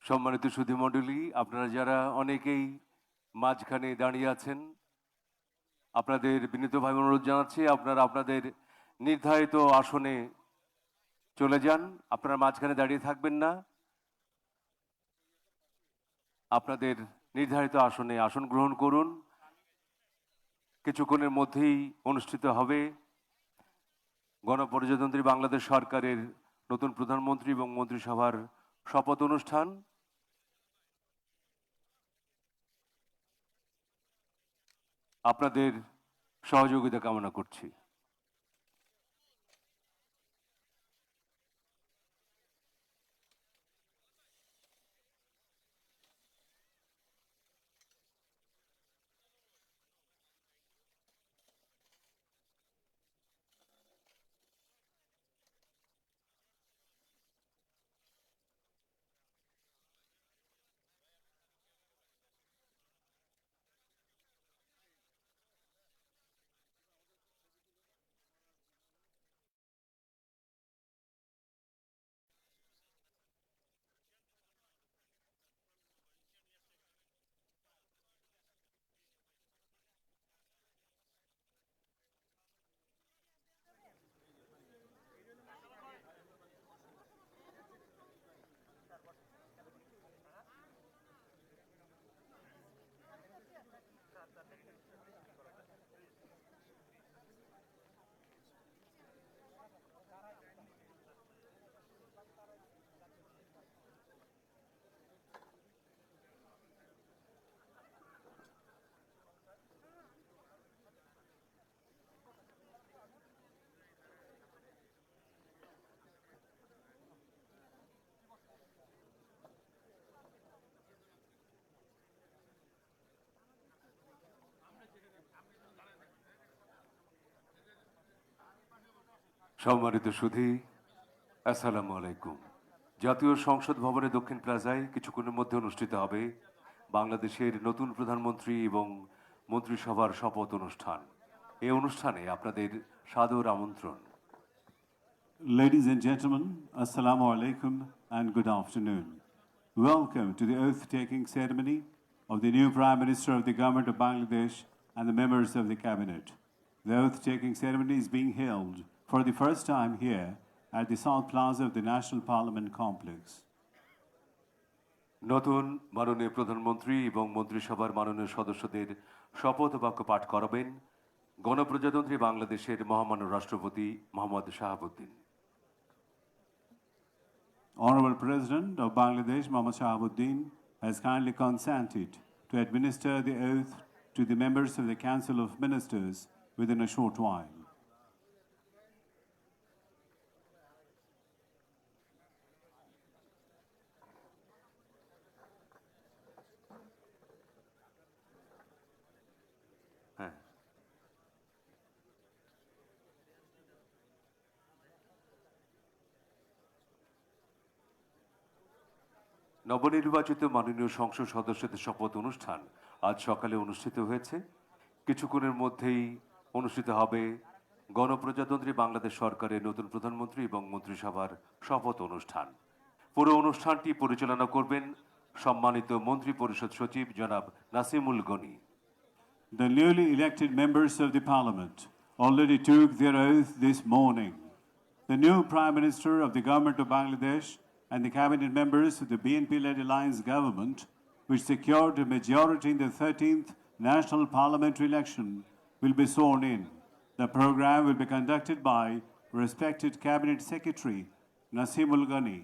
সম্মানিত সুধীমণ্ডলী, আপনারা যারা অনেকেই মাঝখানে দাঁড়িয়ে আছেন, আপনাদের বিনীতভাবে অনুরোধ জানাচ্ছি আপনারা আপনাদের নির্ধারিত আসনে চলে যান। আপনারা মাঝখানে দাঁড়িয়ে থাকবেন না, আপনাদের নির্ধারিত আসনে আসন গ্রহণ করুন। কিছুক্ষণের মধ্যেই অনুষ্ঠিত হবে গণপ্রজাতন্ত্রী বাংলাদেশ সরকারের নতুন প্রধানমন্ত্রী এবং মন্ত্রিসভার শপথ অনুষ্ঠান। আপনাদের সহযোগিতা কামনা করছি। সম্মানিত সুধী, আসসালামু আলাইকুম। জাতীয় সংসদ ভবনের দক্ষিণ প্লাজায় কিছুক্ষণের মধ্যে অনুষ্ঠিত হবে বাংলাদেশের নতুন প্রধানমন্ত্রী এবং মন্ত্রিসভার শপথ অনুষ্ঠান। এই অনুষ্ঠানে আপনাদের সাদর আমন্ত্রণ। Ladies and gentlemen, Assalamu alaikum and good afternoon. Welcome to the oath-taking ceremony of the new Prime Minister of the Government of Bangladesh and the members of the Cabinet. The oath-taking ceremony is being held for the first time here at the South Plaza of the National Parliament Complex. নতুন মাননীয় প্রধানমন্ত্রী এবং মন্ত্রিসভার মাননীয় সদস্যদের শপথ বাক্য পাঠ করাবেন গণপ্রজাতন্ত্রী বাংলাদেশের মহামান্য রাষ্ট্রপতি Mohammad Shahabuddin. Honorable President of Bangladesh, Mohammad Shahabuddin, has kindly consented to administer the oath to the members of the Council of Ministers within a short while. হ্যাঁ, নবনির্বাচিত মাননীয় সংসদ সদস্যদের শপথ অনুষ্ঠান আজ সকালে অনুষ্ঠিত হয়েছে। কিছুক্ষণের মধ্যেই অনুষ্ঠিত হবে গণপ্রজাতন্ত্রী বাংলাদেশ সরকারের নতুন প্রধানমন্ত্রী এবং মন্ত্রিসভার শপথ অনুষ্ঠান। পুরো অনুষ্ঠানটি পরিচালনা করবেন সম্মানিত মন্ত্রী পরিষদ সচিব জনাব Nasimul Gani. The newly elected members of the Parliament already took their oath this morning. The new Prime Minister of the Government of Bangladesh and the cabinet members of the BNP-led alliance government, which secured a majority in the 13th National Parliamentary election, will be sworn in. The program will be conducted by respected Cabinet Secretary Nasimul Ghani.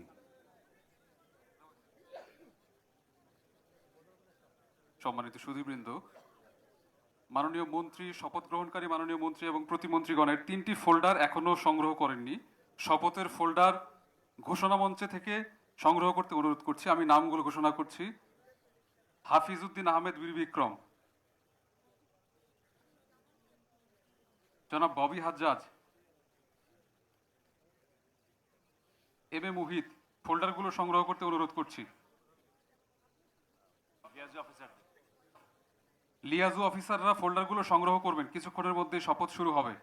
সম্মানিত সুধীবৃন্দ, মাননীয় মন্ত্রী, শপথ গ্রহণকারী মাননীয় মন্ত্রী এবং প্রতিমন্ত্রীগণের 3টি folder এখনো সংগ্রহ করেননি। শপথের ফোল্ডার ঘোষণা মঞ্চে থেকে সংগ্রহ করতে অনুরোধ করছি। আমি নামগুলো ঘোষণা করছি: হাফিজউদ্দিন আহমেদ বীর বিক্রম, জনাব ববি হাজ্জাজ, এম এ মুহিত। ফোল্ডারগুলো সংগ্রহ করতে অনুরোধ করছি। লিয়াজু অফিসাররা ফোল্ডারগুলো সংগ্রহ করবেন, কিছুক্ষণের মধ্যে শপথ শুরু হবে।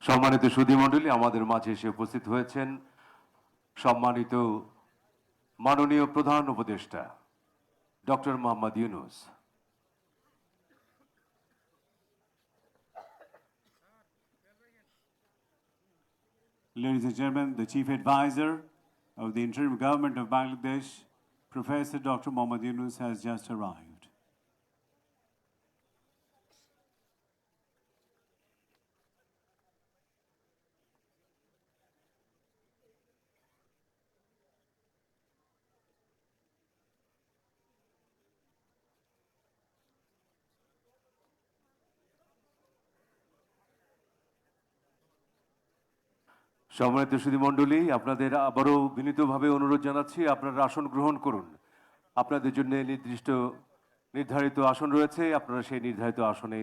সম্মানিত সুধীমণ্ডলী, আমাদের মাঝে এসে উপস্থিত হয়েছেন সম্মানিত মাননীয় প্রধান উপদেষ্টা doctor Mohammad Yunus. Ladies and gentlemen, the Chief Advisor of the Interim Government of Bangladesh, Professor Dr. Mohammad Yunus, has just arrived. সম্মানিত সুধীমণ্ডলী, আপনাদের আবারও বিনীতভাবে অনুরোধ জানাচ্ছি, আপনারা আসন গ্রহণ করুন। আপনাদের জন্য নির্ধারিত আসন রয়েছে, আপনারা সেই নির্ধারিত আসনে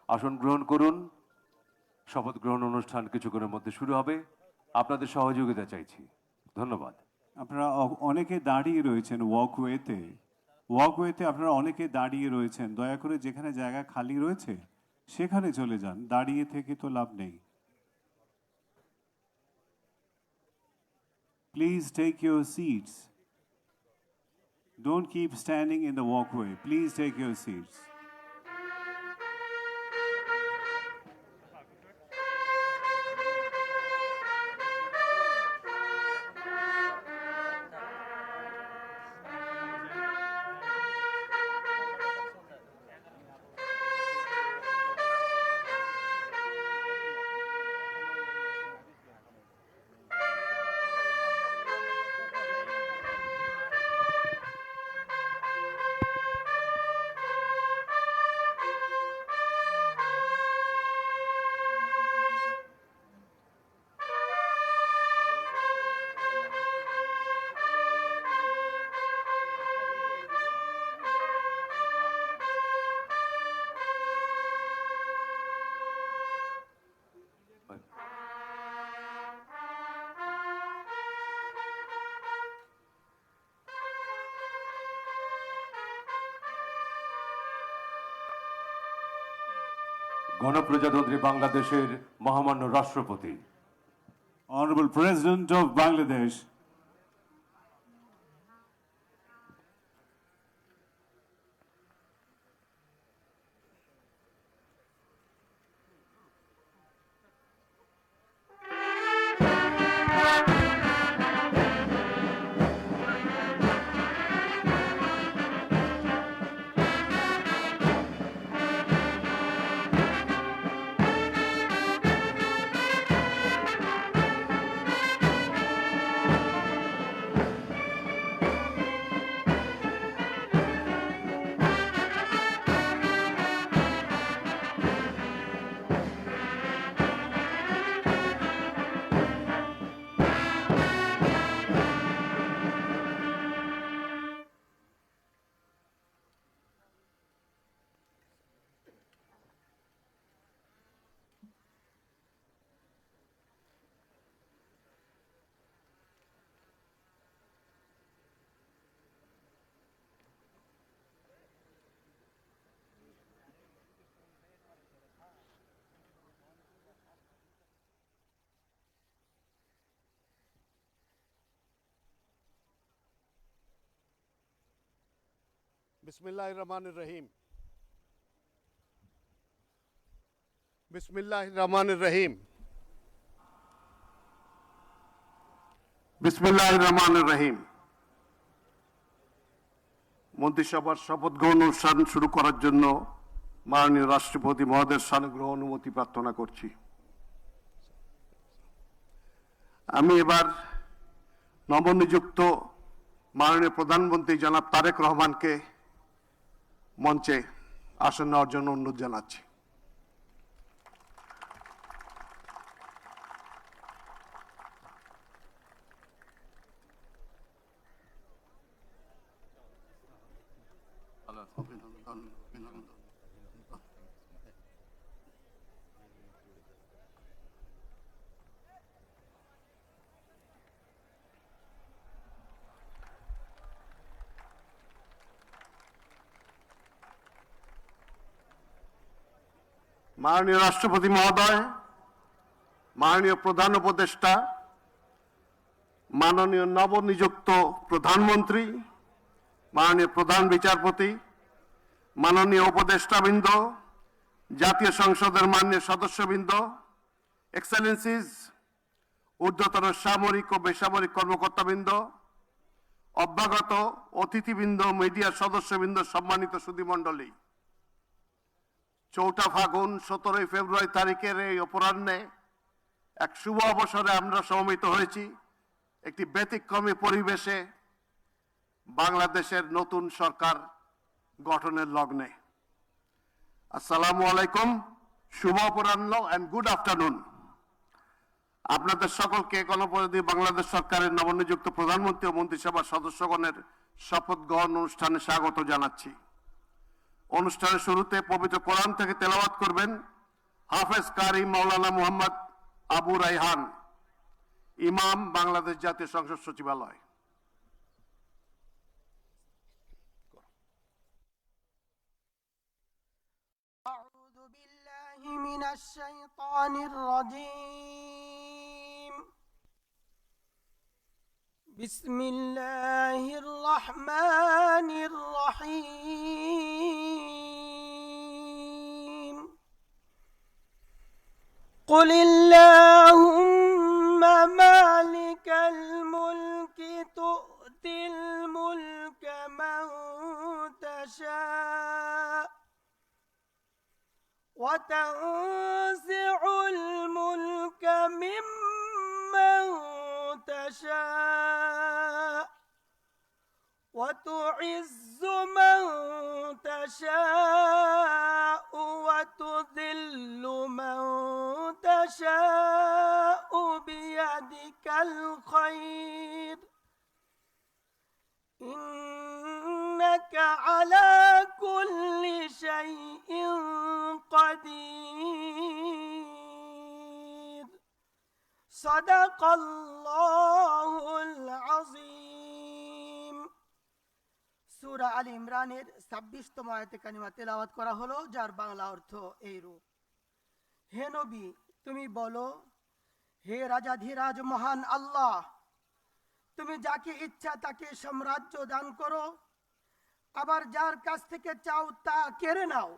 আসন গ্রহণ করুন। শপথ গ্রহণ অনুষ্ঠান কিছুক্ষণের মধ্যে শুরু হবে, আপনাদের সহযোগিতা চাইছি। ধন্যবাদ। আপনারা অনেকে দাঁড়িয়ে রয়েছেন ওয়াকওয়েতে আপনারা অনেকে দাঁড়িয়ে রয়েছেন। দয়া করে যেখানে জায়গা খালি রয়েছে সেখানে চলে যান, দাঁড়িয়ে থেকে তো লাভ নেই। Please take your seats. Don't keep standing in the walkway. Please take your seats. গণপ্রজাতন্ত্রী বাংলাদেশের মহামান্য রাষ্ট্রপতি, Honorable President of Bangladesh, बिस्मिल्लाहिर्रहमानिर्रहीम। बिस्मिल्लाहिर्रहमानिर्रहीम। बिस्मिल्लाहिर्रहमानिर्रहीम। মন্ত্রিসভার শপথ গ্রহণ অনুষ্ঠান শুরু করার জন্য মাননীয় রাষ্ট্রপতি মহোদয়ের সানুগ্রহ অনুমতি প্রার্থনা করছি। আমি এবার নবনিযুক্ত মাননীয় প্রধানমন্ত্রী জনাব তারেক রহমানকে মঞ্চে আসন নেওয়ার জন্য অনুরোধ জানাচ্ছি। মাননীয় রাষ্ট্রপতি মহোদয়, মাননীয় প্রধান উপদেষ্টা, মাননীয় নবনিযুক্ত প্রধানমন্ত্রী, মাননীয় প্রধান বিচারপতি, মাননীয় উপদেষ্টাবৃন্দ, জাতীয় সংসদের মাননীয় সদস্যবৃন্দ, এক্সেলেন্সিজ, ঊর্ধ্বতন সামরিক ও বেসামরিক কর্মকর্তাবৃন্দ, অভ্যাগত অতিথিবৃন্দ, মিডিয়ার সদস্যবৃন্দ, সম্মানিত সুধীমণ্ডলী, 4 ফাগুন 17 ফেব্রুয়ারি তারিখের এই অপরাহ্নে এক শুভ অবসরে আমরা সমবেত হয়েছি একটি ব্যতিক্রমী পরিবেশে বাংলাদেশের নতুন সরকার গঠনের লগ্নে। আসসালামু আলাইকুম, শুভ অপরাহ্ন এন্ড গুড আফটারনুন। আপনাদের সকলকে গণপ্রজাতন্ত্রী বাংলাদেশ সরকারের নবনিযুক্ত প্রধানমন্ত্রী ও মন্ত্রিসভার সদস্যগণের শপথ গ্রহণ অনুষ্ঠানে স্বাগত জানাচ্ছি। অনুষ্ঠানের শুরুতে পবিত্র কোরআন থেকে তেলাওয়াত করবেন হাফেজ কারি মাওলানা মুহাম্মদ আবু রাইহান, ইমাম, বাংলাদেশ জাতীয় সংসদ সচিবালয়। أعوذ بالله من الشيطان الرجيم. بسم الله الرحمن الرحيم. قل اللهم مالك الملك تؤتي الملك من تشاء وتنزع الملك ممن تشاء وتعز من تشاء وتذل من تشاء بيدك الخير إنك على كل شيء قدير. صدق الله العظيم. সূরা আল ইমরানের 26তম আয়াতে কারিমা তেলাওয়াত করা হলো, যার বাংলা অর্থ এইরূপ: হে নবী, তুমি বলো, হে রাজাধিরাজ মহান আল্লাহ, তুমি যাকে ইচ্ছা তাকে সাম্রাজ্য দান করো, আবার যার কাছ থেকে চাও তা কেড়ে নাও।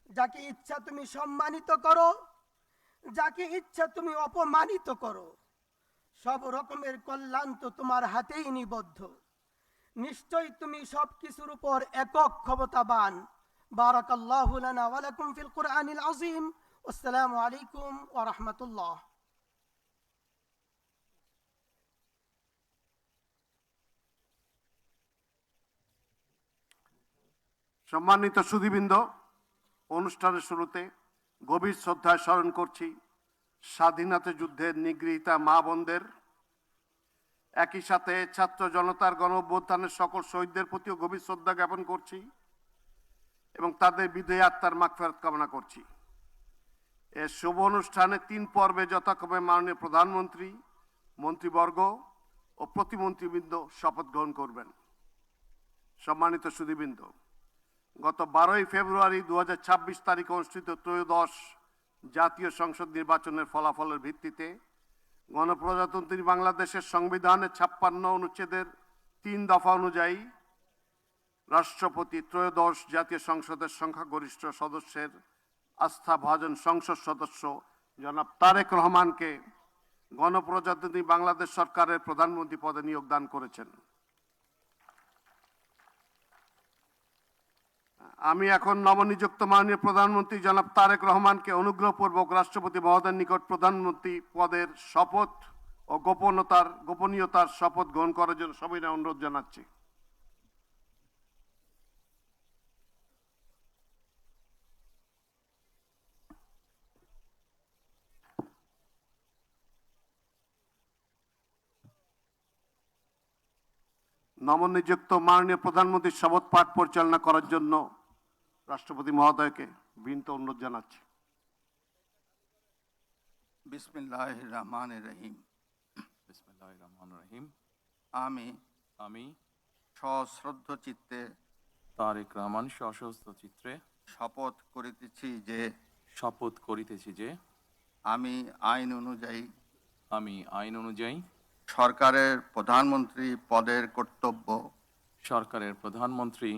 যাকে ইচ্ছা তুমি সম্মানিত করো, যাকে ইচ্ছা তুমি অপমানিত করো। সব রকমের কল্যাণ তো তোমার হাতেই নিবদ্ধ। নিশ্চয়ই তুমি সবকিছুর উপর একক ক্ষমতাবান। বারাকাল্লাহু লানা ওয়া লাকুম ফিল কুরআনিল আযীম। আসসালামু আলাইকুম ওয়া রাহমাতুল্লাহ। সম্মানিত সুধীবৃন্দ, অনুষ্ঠানের শুরুতে গভীর শ্রদ্ধায় স্মরণ করছি স্বাধীনতা যুদ্ধের নিগৃহীতা মা বোনদের। একই সাথে ছাত্র জনতার গণ অভ্যুত্থানের সকল শহীদদের প্রতিও গভীর শ্রদ্ধা জ্ঞাপন করছি এবং তাদের বিদেহী আত্মার মাগফিরাত কামনা করছি। এর শুভ অনুষ্ঠানে 3 পর্বে যথাক্রমে মাননীয় প্রধানমন্ত্রী, মন্ত্রীবর্গ ও প্রতিমন্ত্রীবৃন্দ শপথ গ্রহণ করবেন। সম্মানিত সুধীবৃন্দ, গত 12 ফেব্রুয়ারি 2026 তারিখে অনুষ্ঠিত ত্রয়োদশ জাতীয় সংসদ নির্বাচনের ফলাফলের ভিত্তিতে গণপ্রজাতন্ত্রী বাংলাদেশের সংবিধানের 56 অনুচ্ছেদের 3 দফা অনুযায়ী রাষ্ট্রপতি ত্রয়োদশ জাতীয় সংসদের সংখ্যাগরিষ্ঠ সদস্যের আস্থাভাজন সংসদ সদস্য জনাব তারেক রহমানকে গণপ্রজাতন্ত্রী বাংলাদেশ সরকারের প্রধানমন্ত্রী পদে নিয়োগ দান করেছেন। আমি এখন নবনিযুক্ত মাননীয় প্রধানমন্ত্রী জনাব তারেক রহমানকে অনুগ্রহপূর্বক রাষ্ট্রপতি মহোদয়ের নিকট প্রধানমন্ত্রী পদের শপথ ও গোপনীয়তার শপথ গ্রহণ করার জন্য সবিনয় অনুরোধ জানাচ্ছি। নবনিযুক্ত মাননীয় প্রধানমন্ত্রীর শপথ পাঠ পরিচালনা করার জন্য রাষ্ট্রপতি মহোদয়কে বিনীত অনুরোধ জানাচ্ছি। বিসমিল্লাহির রহমানির রহিম। বিসমিল্লাহির রহমানির রহিম। আমি সশ্রদ্ধ চিত্তে তারেক রহমান সশস্ত্র চিত্রে শপথ করিতেছি যে আমি আইন অনুযায়ী আমি আইন অনুযায়ী সরকারের প্রধানমন্ত্রী পদের কর্তব্য সরকারের প্রধানমন্ত্রী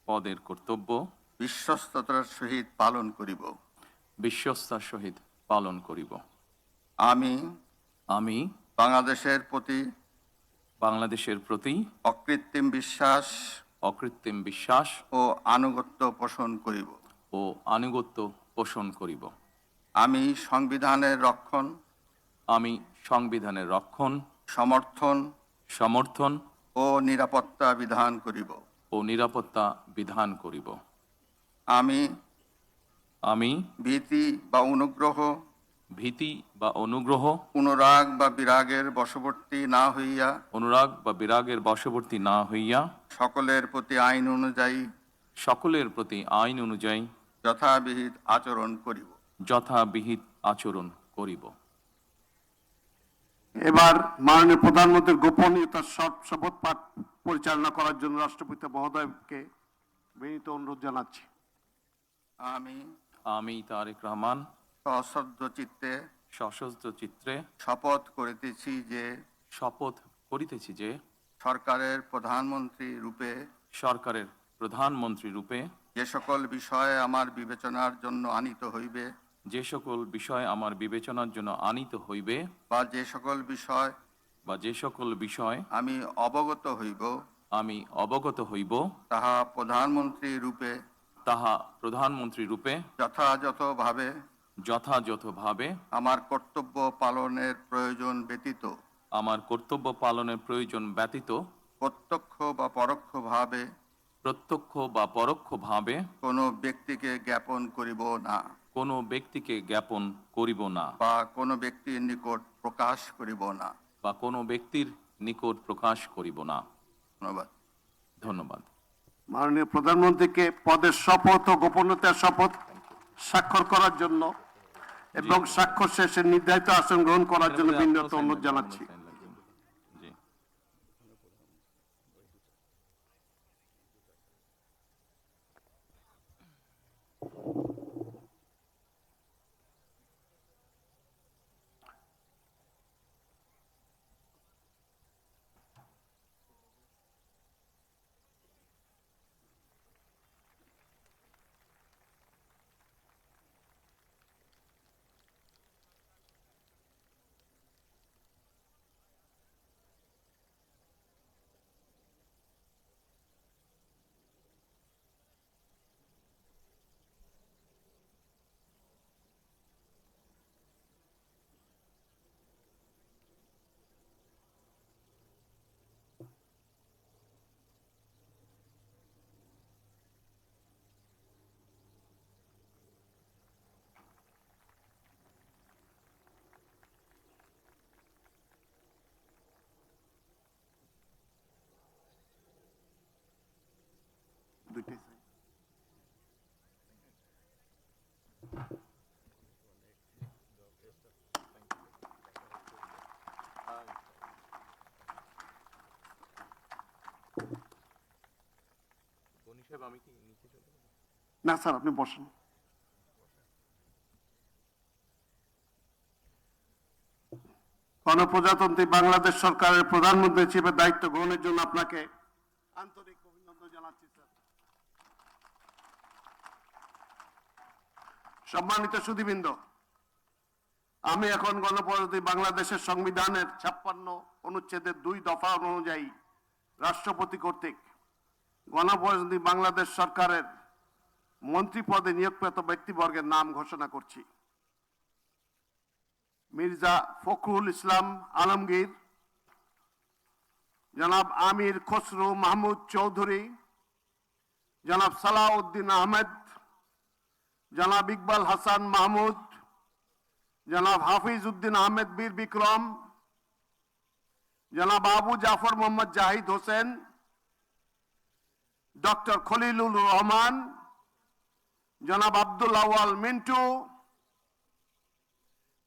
পদের কর্তব্য বিশ্বস্ততার সহিত পালন করিব। বিশ্বস্তার সহিত পালন করিব। আমি আমি বাংলাদেশের প্রতি বাংলাদেশের প্রতি অকৃত্রিম বিশ্বাস অকৃত্রিম বিশ্বাস ও আনুগত্য পোষণ করিব। ও আনুগত্য পোষণ করিব। আমি সংবিধানের রক্ষণ, আমি সংবিধানের রক্ষণ, সমর্থন সমর্থন ও নিরাপত্তা বিধান করিব। ও নিরাপত্তা বিধান করিব। আমি আমি ভীতি বা অনুগ্রহ, ভীতি বা অনুগ্রহ, অনুরাগ বা বিরাগের বশবর্তী না হইয়া অনুরাগ বা বিরাগের বশবর্তী না হইয়া সকলের প্রতি আইন অনুযায়ী সকলের প্রতি আইন অনুযায়ী যথাবিহিত আচরণ করিব। যথাবিহিত আচরণ করিব। এবার মাননীয় প্রধানমন্ত্রীর গোপনীয়তার শপথ পাঠ পরিচালনা করার জন্য রাষ্ট্রপতি মহোদয়কে বিনীত অনুরোধ জানাচ্ছি। আমি আমি তারেক রহমান সশ্রদ্ধ চিত্তে সশস্ত্র চিত্রে শপথ করিতেছি যে শপথ করিতেছি যে সরকারের প্রধানমন্ত্রী রূপে সরকারের প্রধানমন্ত্রী রূপে যে সকল বিষয়ে আমার বিবেচনার জন্য আনিত হইবে যে সকল বিষয় আমার বিবেচনার জন্য আনিত হইবে বা যে সকল বিষয় বা যে সকল বিষয় আমি অবগত হইব আমি অবগত হইব তাহা প্রধানমন্ত্রী রূপে তাহা প্রধানমন্ত্রী রূপে যথাযথভাবে যথাযথভাবে আমার কর্তব্য পালনের প্রয়োজন ব্যতীত আমার কর্তব্য পালনের প্রয়োজন ব্যতীত প্রত্যক্ষ বা পরোক্ষভাবে প্রত্যক্ষ বা পরোক্ষভাবে কোনো ব্যক্তিকে জ্ঞাপন করিব না কোনো ব্যক্তিকে জ্ঞাপন করিব না বা কোনো ব্যক্তির নিকট প্রকাশ করিব না। বা কোনো ব্যক্তির নিকট প্রকাশ করিব না। ধন্যবাদ। ধন্যবাদ। মাননীয় প্রধানমন্ত্রীকে পদের শপথ ও গোপনীয়তার শপথ স্বাক্ষর করার জন্য এবং স্বাক্ষর শেষে নির্ধারিত আসন গ্রহণ করার জন্য বিনীত অনুরোধ জানাচ্ছি। জি। দুইটাই। না স্যার, আপনি বসেন। গণপ্রজাতন্ত্রী বাংলাদেশ সরকারের প্রধানমন্ত্রী হিসেবে দায়িত্ব গ্রহণের জন্য আপনাকে আন্তরিক অভিনন্দন জানাচ্ছি স্যার। সম্মানিত সুধীবৃন্দ, আমি এখন গণপ্রজাতন্ত্রী বাংলাদেশের সংবিধানের 56 অনুচ্ছেদের 2 দফা অনুযায়ী রাষ্ট্রপতি কর্তৃক গণপ্রজাতন্ত্রী বাংলাদেশ সরকারের মন্ত্রী পদে নিয়োগপ্রাপ্ত ব্যক্তিবর্গের নাম ঘোষণা করছি। মির্জা ফখরুল ইসলাম আলমগীর, জনাব আমির খসরু মাহমুদ চৌধুরী, জনাব সালাউদ্দিন আহমেদ, জনাব ইকবাল হাসান মাহমুদ, জনাব হাফিজ উদ্দিন আহমেদ বীর বিক্রম, জনাব আবু জাফর মোহাম্মদ জাহিদ হোসেন, ডক্টর খলিলুর রহমান, জনাব আব্দুল আওয়াল মিন্টু,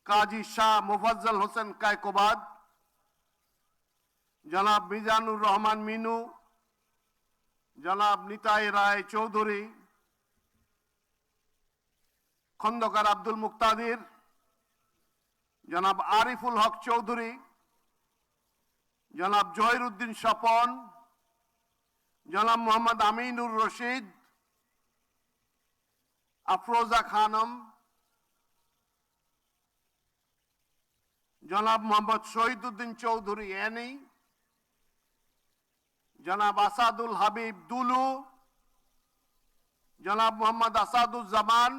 কাজী শাহ মুফাজ্জল হোসেন কায়কোবাদ, জনাব মিজানুর রহমান মিনু, জনাব নিতাই রায় চৌধুরী, খন্দকার আব্দুল মুক্তাদির, জনাব আরিফুল হক চৌধুরী, জনাব জহিরুদ্দিন স্বপন, জনাব মোহাম্মদ আমিনুর রশিদ, আফরোজা খানম, জনাব মোহাম্মদ শহীদুদ্দিন চৌধুরী এনি, জনাব আসাদুল হাবিব দুলু, জনাব মোহাম্মদ আসাদুজ্জামান,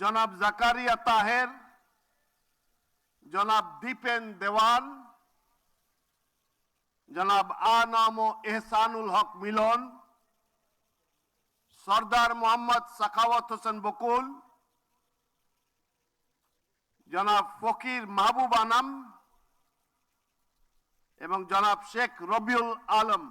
জনাব জাকারিয়া তাহের, জনাব দীপেন দেওয়ান, জনাব আনাম ও এহসানুল হক মিলন, সর্দার মোহাম্মদ সাখাওয়াত হোসেন বকুল, জনাব ফকির মাহবুব আনাম এবং জনাব শেখ রবিউল আলম।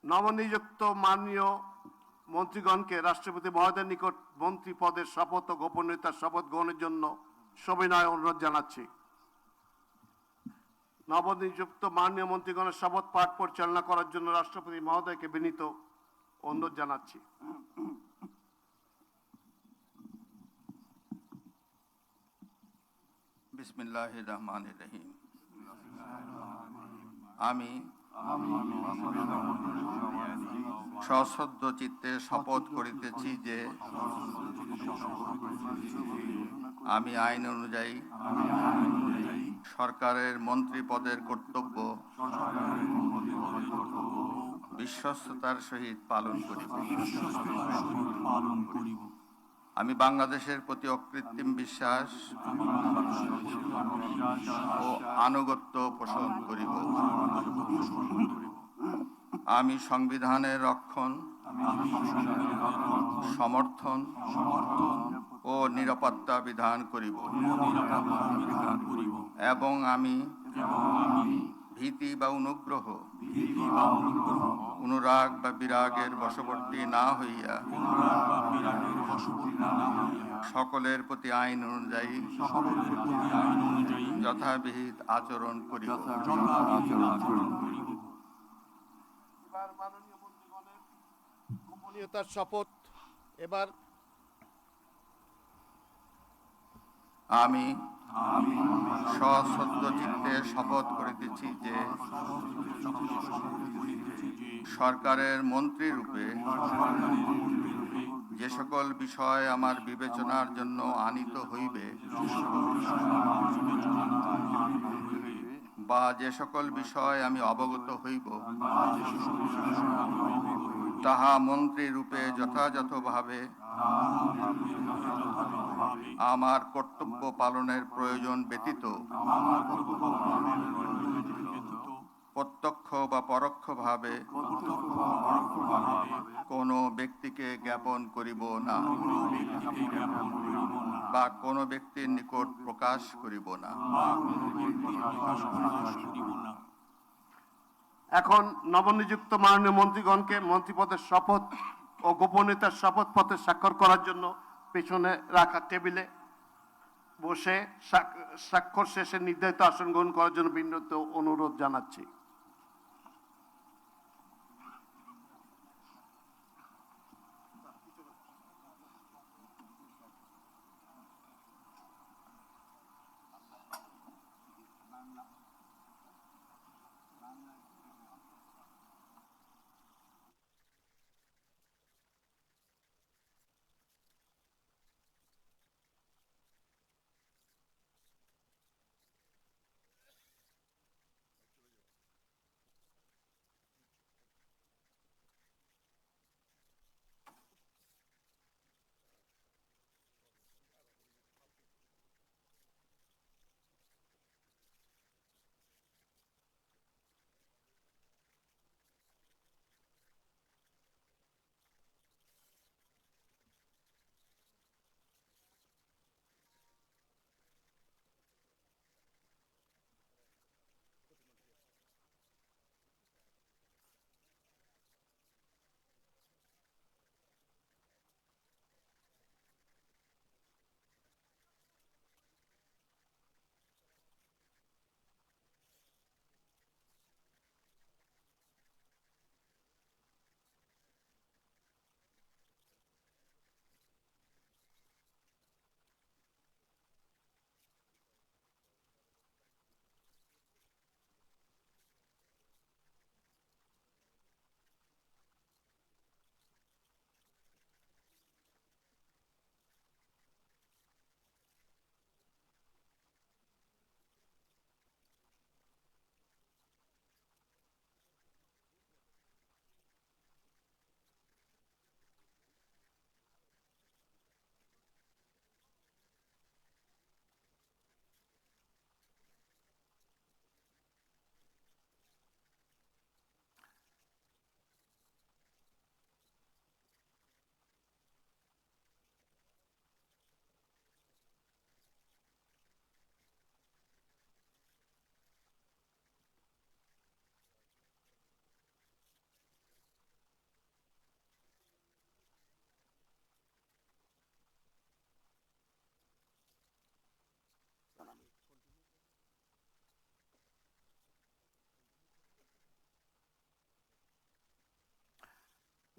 নবনিযুক্ত মাননীয় মন্ত্রীগণকে রাষ্ট্রপতি মহোদয়ের নিকট মন্ত্রী পদের শপথ ও গোপনীয়তার শপথ গ্রহণের জন্য সবিনয় অনুরোধ জানাচ্ছি। নবনিযুক্ত মাননীয় মন্ত্রীগণের শপথ পাঠ পরিচালনা করার জন্য রাষ্ট্রপতি মহোদয়কে বিনীত অনুরোধ জানাচ্ছি। বিসমিল্লাহির রহমানির রহিম। আমি সশ্রদ্ধ চিত্তে শপথ করিতেছি যে আমি আইন অনুযায়ী সরকারের মন্ত্রী পদের কর্তব্য বিশ্বস্ততার সহিত পালন করিব। আমি বাংলাদেশের প্রতি অকৃত্রিম বিশ্বাস ও আনুগত্য পোষণ করিব। আমি সংবিধানের রক্ষণ, সমর্থন ও নিরাপত্তা বিধান করিব এবং আমি ভীতি বা অনুগ্রহ, অনুরাগ বা বিরাগের বশবর্তী না হইয়া সকলের প্রতি আইন অনুযায়ী যথাবিহিত আচরণ করিব। এবার মাননীয় মন্ত্রীগণের গোপনীয়তার শপথ। এবার আমি সশ্রদ্ধ চিত্তে শপথ করিতেছি যে সরকারের মন্ত্রী রূপে যে সকল বিষয় আমার বিবেচনার জন্য আনিত হইবে বা যে সকল বিষয় আমি অবগত হইব তাহা মন্ত্রী রূপে যথাযথভাবে আমার কর্তব্য পালনের প্রয়োজন ব্যতীত প্রত্যক্ষ বা পরোক্ষভাবে কোনো ব্যক্তিকে জ্ঞাপন করিব না বা কোনো ব্যক্তির নিকট প্রকাশ করিব না। এখন নবনিযুক্ত মাননীয় মন্ত্রীগণকে মন্ত্রীপদের শপথ ও গোপনীয়তার শপথপত্রে স্বাক্ষর করার জন্য পেছনে রাখা টেবিলে বসে স্বাক্ষর শেষে নির্ধারিত আসন গ্রহণ করার জন্য বিনীত অনুরোধ জানাচ্ছি।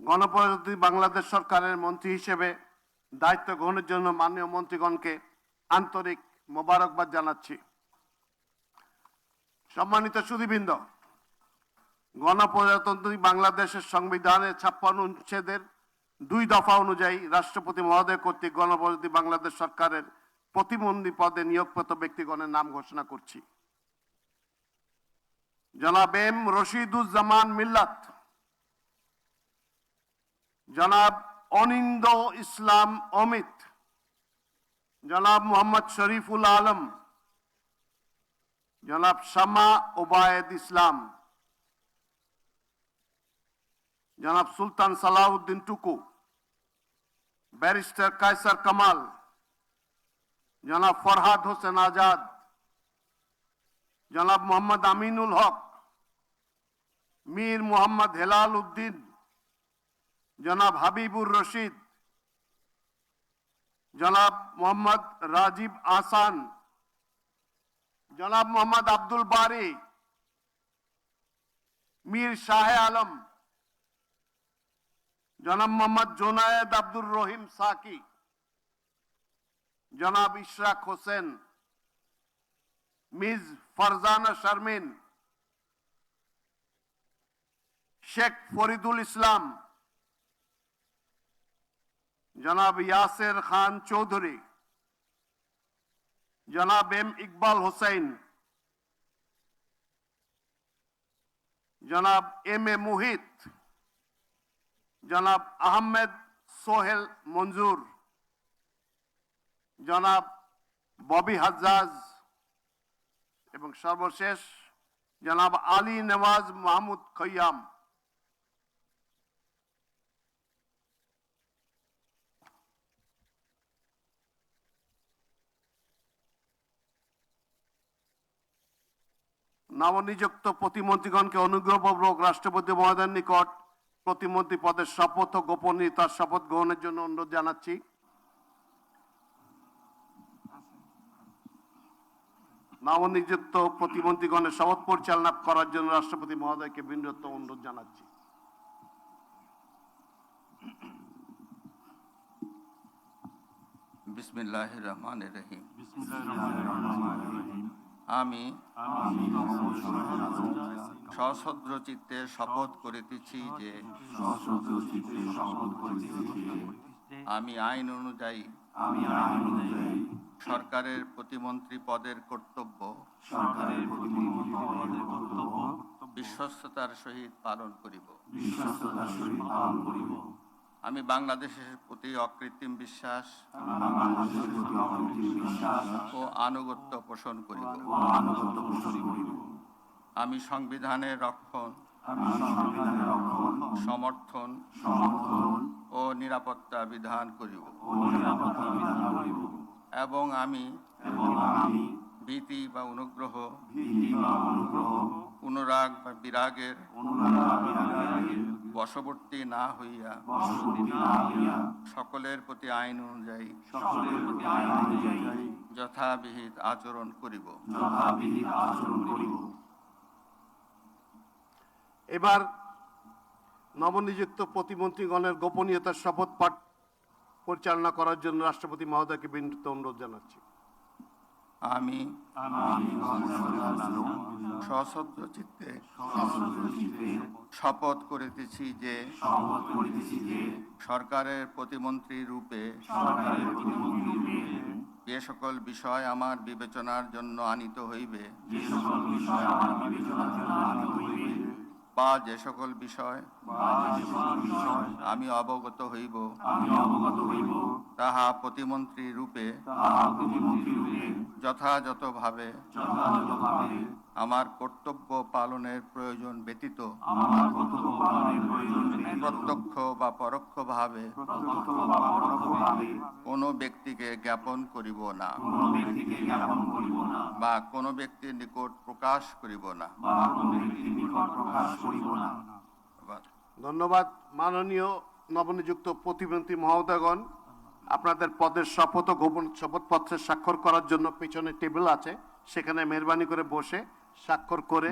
গণপ্রজাতন্ত্রী বাংলাদেশ সরকারের মন্ত্রী হিসেবে দায়িত্ব গ্রহণের জন্য মাননীয় মন্ত্রীগণকে আন্তরিক মোবারকবাদ জানাচ্ছি। সম্মানিত সুধীবৃন্দ, গণপ্রজাতন্ত্রী বাংলাদেশের সংবিধানের 56 অনুচ্ছেদের 2 দফা অনুযায়ী রাষ্ট্রপতি মহোদয় কর্তৃক গণপ্রজাতন্ত্রী বাংলাদেশ সরকারের প্রতিমন্ত্রী পদে নিয়োগপ্রাপ্ত ব্যক্তিগণের নাম ঘোষণা করছি। জনাব এম রশিদুজ্জামান মিল্লাত, জনাব অনিন্দ ইসলাম অমিত, জনাব মোহাম্মদ শরীফুল আলম, জনাব শামা ওবায়েদ ইসলাম, জনাব সুলতান সালাউদ্দিন টুকু, ব্যারিস্টার কায়সার কামাল, জনাব ফরহাদ হোসেন আজাদ, জনাব মোহাম্মদ আমিনুল হক, মীর মোহাম্মদ হেলাল উদ্দিন, জনাব হাবিবুর রশিদ, জনাব মোহাম্মদ রাজীব আহসান, জনাব মোহাম্মদ আব্দুল বারি, মীর শাহে আলম, জনাব মোহাম্মদ জোনায়েদ আব্দুর রহিম সাকি, জনাব ইশরাক হোসেন, মিস ফারজানা শারমিন, শেখ ফরিদুল ইসলাম, জনাব ইয়াসের খান চৌধুরী, জনাব এম ইকবাল হোসেন, জনাব এম এ মুহিত, জনাব আহমেদ সোহেল মঞ্জুর, জনাব ববি হাজ্জাজ এবং সর্বশেষ জনাব আলী নওয়াজ মাহমুদ খৈয়াম। নবনিযুক্ত প্রতিমন্ত্রীগণকে অনুগ্রহপূর্বক রাষ্ট্রপতি মহোদয়ের নিকট প্রতিমন্ত্রী পদের শপথ ও গোপনীয়তার শপথ গ্রহণের জন্য অনুরোধ জানাচ্ছি। নবনিযুক্ত প্রতিমন্ত্রীগণের শপথ পরিচালনা করার জন্য রাষ্ট্রপতি মহোদয়কে বিনীত অনুরোধ জানাচ্ছি। বিসমিল্লাহির রহমানির রহিম। আমি সশ্রদ্ধ চিত্তে শপথ করিতেছি যে আমি আইন অনুযায়ী সরকারের প্রতিমন্ত্রী পদের কর্তব্য বিশ্বস্ততার সহিত পালন করিব। আমি বাংলাদেশের প্রতি অকৃত্রিম বিশ্বাস ও আনুগত্য পোষণ করিব। আমি সংবিধানের রক্ষণ, সমর্থন ও নিরাপত্তা বিধান করিব এবং আমি ভীতি বা অনুগ্রহ, অনুরাগ বা বিরাগের বশবর্তী না হইয়া সকলের প্রতি আইন অনুযায়ী যথাবিহিত আচরণ করিব। এবার নবনিযুক্ত প্রতিমন্ত্রীগণের গোপনীয়তার শপথ পাঠ পরিচালনা করার জন্য রাষ্ট্রপতি মহোদয়কে বিনীত অনুরোধ জানাচ্ছি। আমি সশ্রদ্ধ চিত্তে শপথ করিতেছি যে সরকারের প্রতিমন্ত্রী রূপে যে সকল বিষয় আমার বিবেচনার জন্য আনিত হইবে বা যে সকল বিষয় আমি অবগত হইব তাহা প্রতিমন্ত্রী রূপে যথাযথভাবে আমার কর্তব্য পালনের প্রয়োজন ব্যতীত প্রত্যক্ষ বা পরোক্ষভাবে কোনো ব্যক্তিকে জ্ঞাপন করিব না বা কোনো ব্যক্তির নিকট প্রকাশ করিব না। ধন্যবাদ। মাননীয় নবনিযুক্ত প্রতিমন্ত্রী মহোদয়গণ, আপনাদের পদের শপথ ও গোপন শপথপত্রে স্বাক্ষর করার জন্য পিছনে টেবিল আছে, সেখানে মেহরবানি করে বসে স্বাক্ষর করে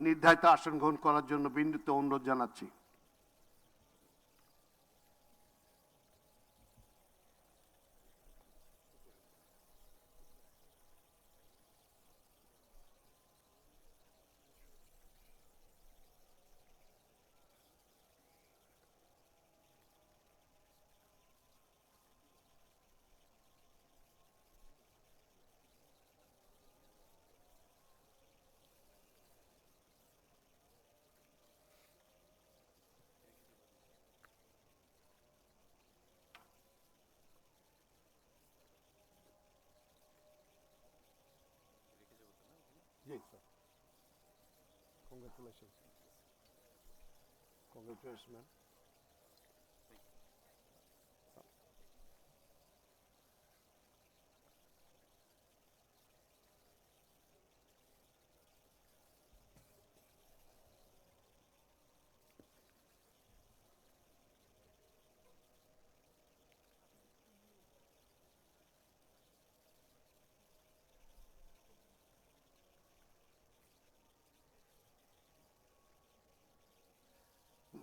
নির্ধারিত আসন গ্রহণ করার জন্য বিনীত অনুরোধ জানাচ্ছি।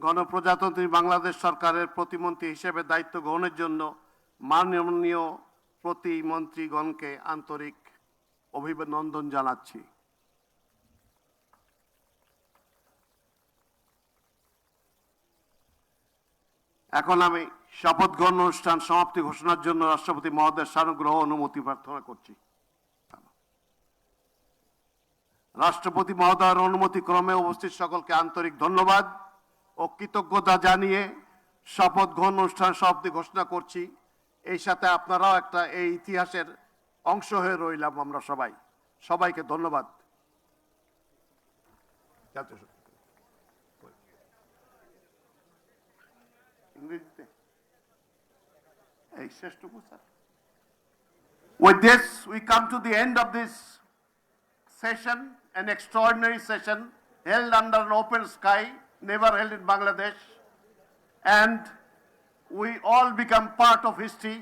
গণপ্রজাতন্ত্রী বাংলাদেশ সরকারের প্রতিমন্ত্রী হিসেবে দায়িত্ব গ্রহণের জন্য মাননীয় প্রতিমন্ত্রীগণকে আন্তরিক অভিনন্দন জানাচ্ছি। এখন আমি শপথ গ্রহণ অনুষ্ঠান সমাপ্তি ঘোষণার জন্য রাষ্ট্রপতি মহোদয়ের সানুগ্রহ অনুমতি প্রার্থনা করছি। রাষ্ট্রপতি মহোদয়ের অনুমতি ক্রমে উপস্থিত সকলকে আন্তরিক ধন্যবাদ ও কৃতজ্ঞতা জানিয়ে শপথ গ্রহণ অনুষ্ঠান সমাপ্তি ঘোষণা করছি। এই সাথে আপনারাও একটা এই ইতিহাসের অংশ হয়ে রইলাম আমরা সবাই। সবাইকে ধন্যবাদ। ইংরেজিতে এই শেষটুকু sir. With this, we come to the end of this session, an extraordinary session held under an open sky, never held in Bangladesh, and we all become part of history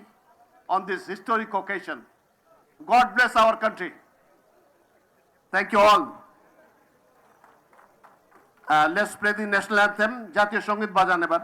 on this historic occasion. God bless our country. Thank you all. Let's play the national anthem. জাতীয় সঙ্গীত বাজান এবার।